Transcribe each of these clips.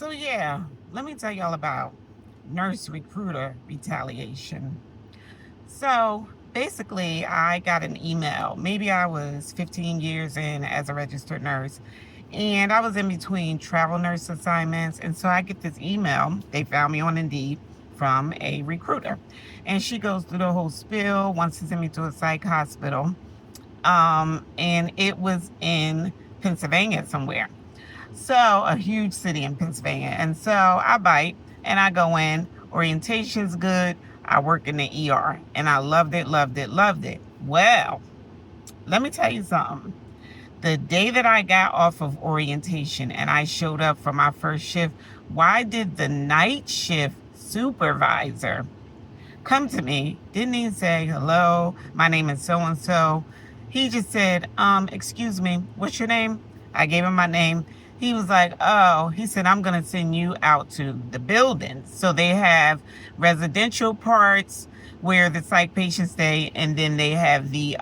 So yeah, let me tell y'all about nurse recruiter retaliation. So basically, I got an email. Maybe I was 15 years in as a registered nurse, and I was in between travel nurse assignments. And so I get this email. They found me on Indeed from a recruiter, and she goes through the whole spiel, wants to send me to a psych hospital. And it was in Pennsylvania somewhere. So, a huge city in Pennsylvania. And so I bite and I go in. Orientation's good. I work in the ER and I loved it, loved it, loved it. Well, let me tell you something. The day that I got off of orientation and I showed up for my first shift, why did the night shift supervisor come to me? Didn't even say, hello, my name is so and so. He just said, excuse me, what's your name? I gave him my name. He was like, oh, he said, I'm going to send you out to the building. So they have residential parts where the psych patients stay, and then they have the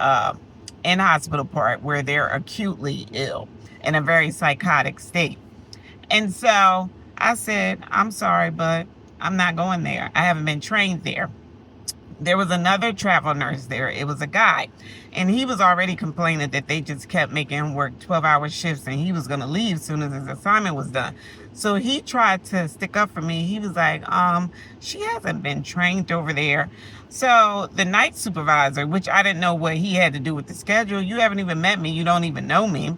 in hospital part where they're acutely ill in a very psychotic state. And so I said, I'm sorry, but I'm not going there. I haven't been trained there. There was another travel nurse there. It was a guy. And he was already complaining that they just kept making him work 12-hour shifts and he was going to leave as soon as his assignment was done. So he tried to stick up for me. He was like, she hasn't been trained over there. So the night supervisor, which I didn't know what he had to do with the schedule. You haven't even met me. You don't even know me.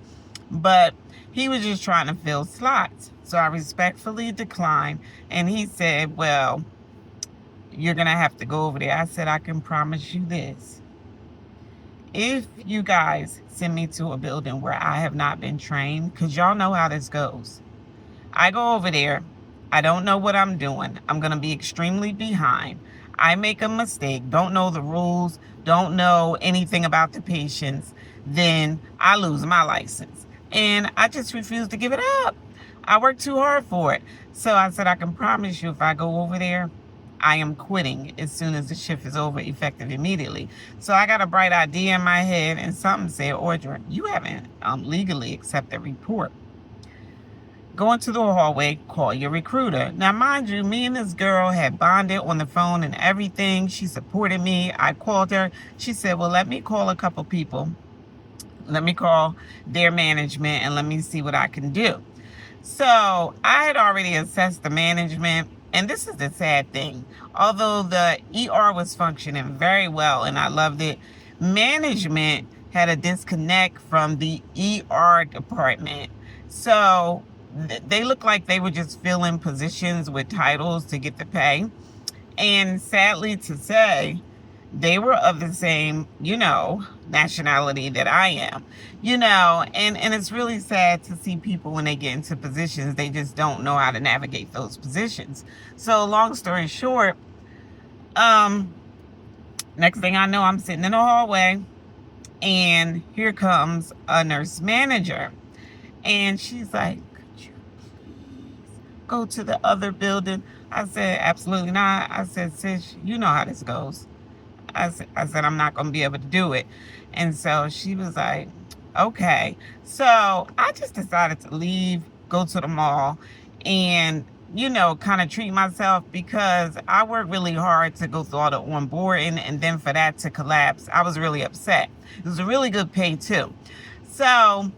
But he was just trying to fill slots. So I respectfully declined. And he said, well, you're going to have to go over there. I said, I can promise you this. If you guys send me to a building where I have not been trained, because y'all know how this goes. I go over there. I don't know what I'm doing. I'm going to be extremely behind. I make a mistake, don't know the rules, don't know anything about the patients, then I lose my license. And I just refuse to give it up. I worked too hard for it. So I said, I can promise you if I go over there, I am quitting as soon as the shift is over, effective immediately. So I got a bright idea in my head, and something said, Audra, you haven't legally accepted a report. Go into the hallway, call your recruiter. Now, mind you, me and this girl had bonded on the phone and everything. She supported me. I called her. She said, well, let me call a couple people. Let me call their management and let me see what I can do. So I had already assessed the management. And this is the sad thing. Although the ER was functioning very well and I loved it, management had a disconnect from the ER department. So they looked like they were just filling positions with titles to get the pay. And sadly to say, they were of the same, nationality that I am, and it's really sad to see people when they get into positions, they just don't know how to navigate those positions. So long story short, next thing I know, I'm sitting in the hallway and here comes a nurse manager and she's like, could you please go to the other building? I said, absolutely not. I said, sis, you know how this goes. I said, I'm not going to be able to do it. And so she was like, okay. So I just decided to leave, go to the mall, and, kind of treat myself because I worked really hard to go through all the onboarding and then for that to collapse. I was really upset. It was a really good pay too. So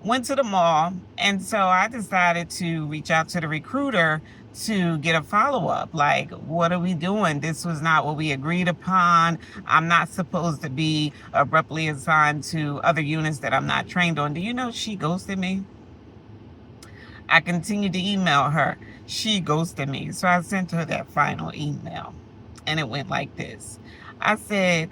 went to the mall, and so I decided to reach out to the recruiter to get a follow-up. Like, what are we doing? This was not what we agreed upon. I'm not supposed to be abruptly assigned to other units that I'm not trained on. Do you know she ghosted me? I continued to email her. She ghosted me. So I sent her that final email, and it went like this. I said,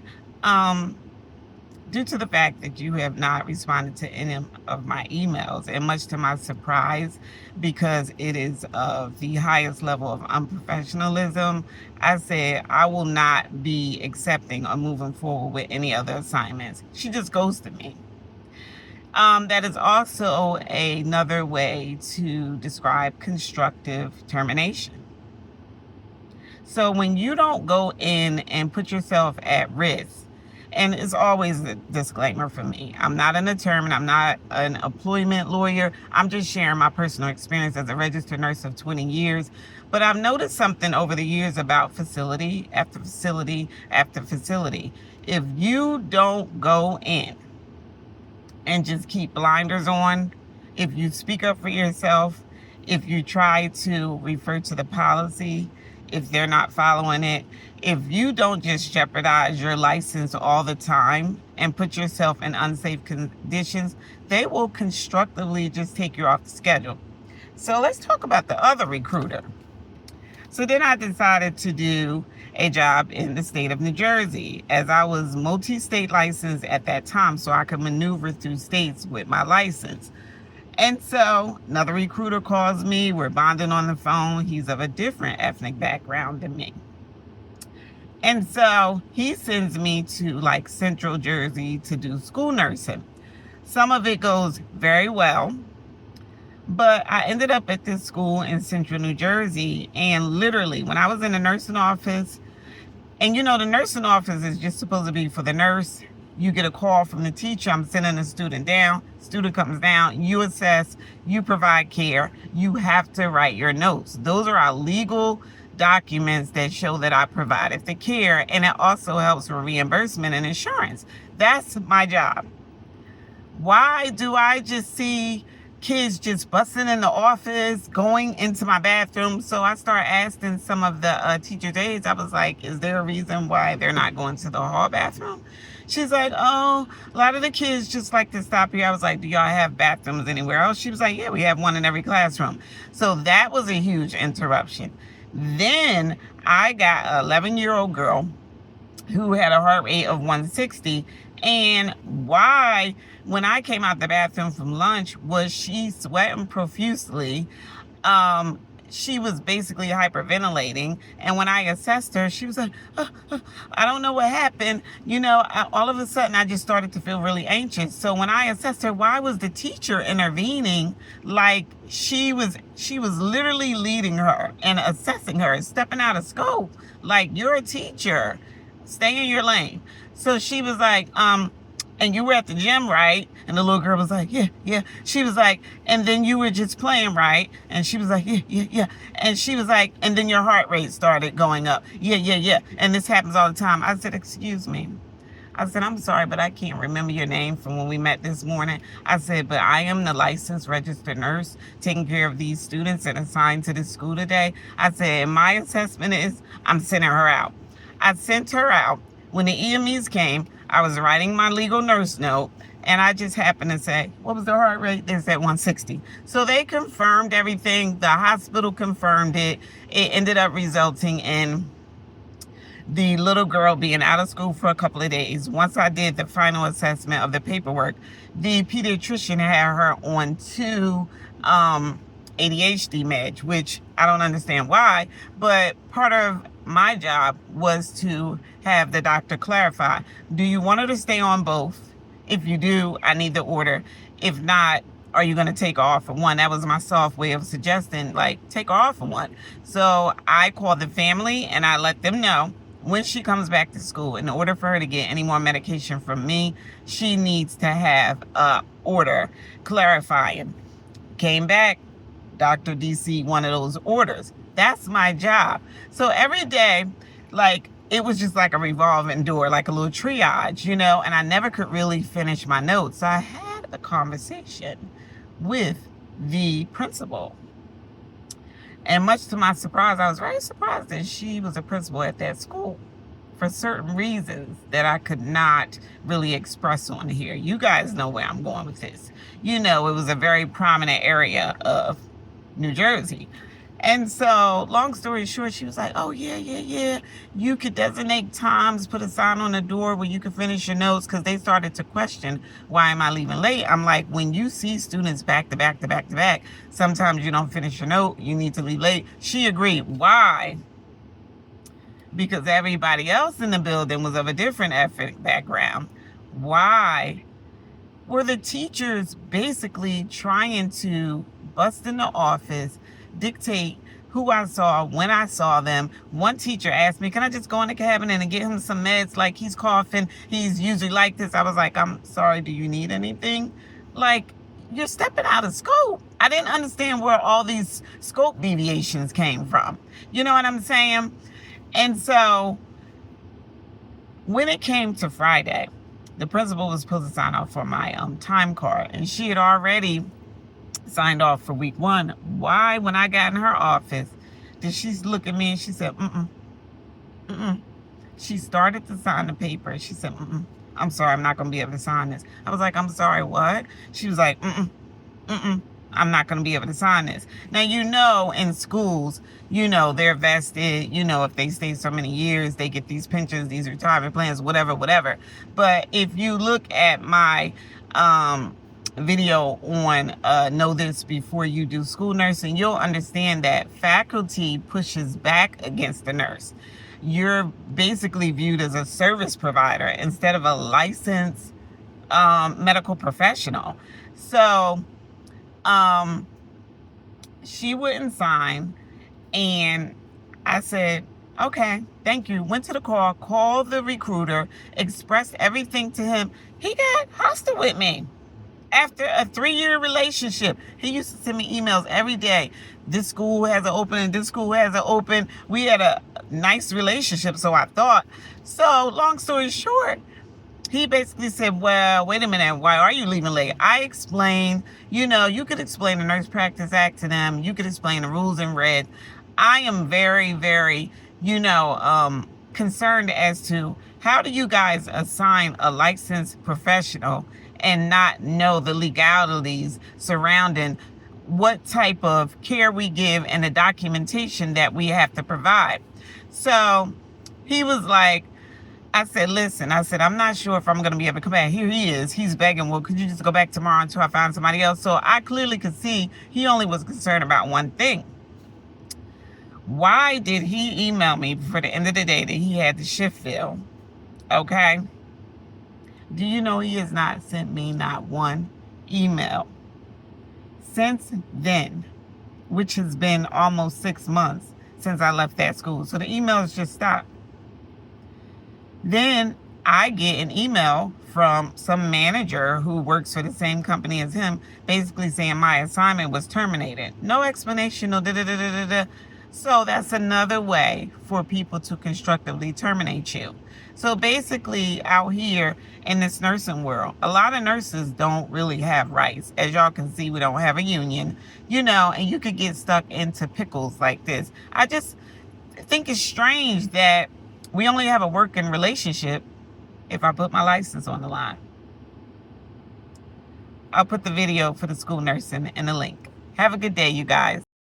due to the fact that you have not responded to any of my emails, and much to my surprise, because it is of the highest level of unprofessionalism, I said I will not be accepting or moving forward with any other assignments. She just ghosted me. That is also another way to describe constructive termination. So when you don't go in and put yourself at risk, And it's always a disclaimer for me. I'm not an attorney. I'm not an employment lawyer. I'm just sharing my personal experience as a registered nurse of 20 years. But I've noticed something over the years about facility after facility after facility. If you don't go in and just keep blinders on, if you speak up for yourself, if you try to refer to the policy, if they're not following it, if you don't just jeopardize your license all the time and put yourself in unsafe conditions, they will constructively just take you off the schedule. So let's talk about the other recruiter. So then I decided to do a job in the state of New Jersey, as I was multi-state licensed at that time, so I could maneuver through states with my license. And so another recruiter calls me. We're bonding on the phone. He's of a different ethnic background than me. And so he sends me to like Central Jersey to do school nursing. Some of it goes very well. But I ended up at this school in Central New Jersey. And literally, when I was in the nursing office, and you know, the nursing office is just supposed to be for the nurse. You get a call from the teacher, I'm sending a student down. Student comes down, you assess, you provide care. You have to write your notes. Those are our legal documents that show that I provided the care. And it also helps with reimbursement and insurance. That's my job. Why do I just see kids just busting in the office, going into my bathroom? So I started asking some of the teachers' aides. I was like, is there a reason why they're not going to the hall bathroom? She's like, oh, a lot of the kids just like to stop here. I was like, do y'all have bathrooms anywhere else? She was like, yeah, we have one in every classroom. So that was a huge interruption. Then I got an 11-year-old girl who had a heart rate of 160. And why, when I came out the bathroom from lunch, was she sweating profusely? She was basically hyperventilating. And when I assessed her, she was like, I don't know what happened. You know, all of a sudden I just started to feel really anxious. So when I assessed her, why was the teacher intervening? Like she was literally leading her and assessing her, stepping out of scope. Like, you're a teacher, stay in your lane. So she was like, and you were at the gym, right? And the little girl was like, yeah. She was like, and then you were just playing, right? And she was like, yeah. And she was like, and then your heart rate started going up. Yeah. And this happens all the time. I said, excuse me. I said, I'm sorry, but I can't remember your name from when we met this morning. I said, but I am the licensed registered nurse taking care of these students and assigned to this school today. I said, my assessment is I'm sending her out. I sent her out. When the EMEs came, I was writing my legal nurse note, and I just happened to say, what was the heart rate? They said 160. So they confirmed everything. The hospital confirmed it. It ended up resulting in the little girl being out of school for a couple of days. Once I did the final assessment of the paperwork, the pediatrician had her on 2 ADHD meds, which I don't understand why, but part of my job was to have the doctor clarify, do you want her to stay on both? If you do, I need the order. If not, are you going to take her off of one? That was my soft way of suggesting, like, take her off of one. So I called the family and I let them know when she comes back to school, in order for her to get any more medication from me, she needs to have a order clarifying. Came back, Dr. DC wanted those orders. That's my job. So every day, like, it was just like a revolving door, like a little triage, you know, and I never could really finish my notes. So I had a conversation with the principal. And much to my surprise, I was very surprised that she was a principal at that school for certain reasons that I could not really express on here. You guys know where I'm going with this. You know, it was a very prominent area of New Jersey. And so, long story short, she was like, oh, yeah. You could designate times, put a sign on the door where you could finish your notes, because they started to question, why am I leaving late? I'm like, when you see students back to back, sometimes you don't finish your note, you need to leave late. She agreed. Why? Because everybody else in the building was of a different ethnic background. Why were the teachers basically trying to bust in the office, dictate who I saw, when I saw them. One teacher asked me, can I just go in the cabinet and get him some meds? Like, he's coughing. He's usually like this. I was like, I'm sorry, do you need anything? Like, you're stepping out of scope. I didn't understand where all these scope deviations came from. You know what I'm saying? And so when it came to Friday, the principal was supposed to sign off for my time card, and she had already signed off for week 1. Why, when I got in her office, did she look at me and she said, mm-mm. She started to sign the paper. She said, I'm sorry, I'm not going to be able to sign this. I was like, I'm sorry, what? She was like, I'm not going to be able to sign this. Now, in schools, they're vested, if they stay so many years, they get these pensions, these retirement plans, whatever. But if you look at my video on Know This Before You Do School Nursing, you'll understand that faculty pushes back against the nurse. You're basically viewed as a service provider instead of a licensed medical professional. So she wouldn't sign, and I said, okay, thank you. Went to the call, called the recruiter, expressed everything to him. He got hostile with me. After a 3-year relationship, he used to send me emails every day. This school has an open, this school has an open. We had a nice relationship, so I thought. So long story short, he basically said, well, wait a minute, why are you leaving late? I explained, you could explain the Nurse Practice Act to them. You could explain the rules in red. I am very, very, concerned as to how do you guys assign a licensed professional and not know the legalities surrounding what type of care we give and the documentation that we have to provide. So he was like, I said, listen, I'm not sure if I'm going to be able to come back. Here he is. He's begging, well, could you just go back tomorrow until I find somebody else? So I clearly could see he only was concerned about one thing. Why did he email me for the end of the day that he had the shift filled? Okay. Do you know he has not sent me not one email since then, which has been almost 6 months since I left that school. So the emails just stopped. Then I get an email from some manager who works for the same company as him, basically saying my assignment was terminated. No explanation, no da-da-da-da-da-da. So that's another way for people to constructively terminate you. So basically out here in this nursing world, a lot of nurses don't really have rights. As y'all can see, we don't have a union, and you could get stuck into pickles like this. I just think it's strange that we only have a working relationship if I put my license on the line. I'll put the video for the school nursing in the link. Have a good day, you guys.